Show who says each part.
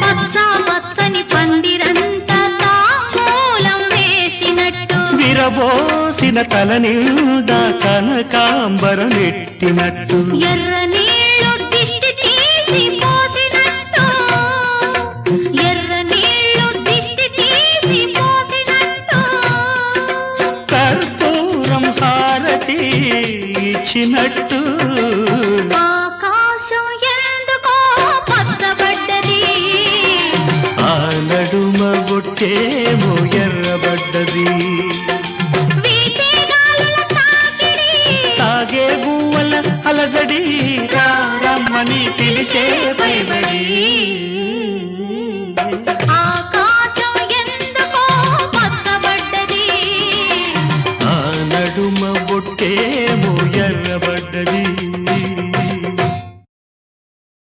Speaker 1: పచ్చ పచ్చని పందిరంతా తాంబూలం వేసినట్టు
Speaker 2: విరబోసిన తల నిండా కనకాంబరం ఎట్టినట్టు
Speaker 1: ఎర్ర నీళ్ళు దిష్టి తీసి పోసినట్టు ఎర్ర నీళ్ళు దిష్టి తీసి పోసినట్టు
Speaker 2: కర్పూరం హారతి ఇచ్చినట్టు
Speaker 1: ఆకాశం ఎందుకో పచ్చబడ్డది
Speaker 2: ఆ నడుమ బొట్టేమో ఎర్రబడ్డది
Speaker 1: వీటిగాలుల తాకిడి
Speaker 2: సాగే గువ్వల అలజడి రమ్మని పిలిచే పైబడి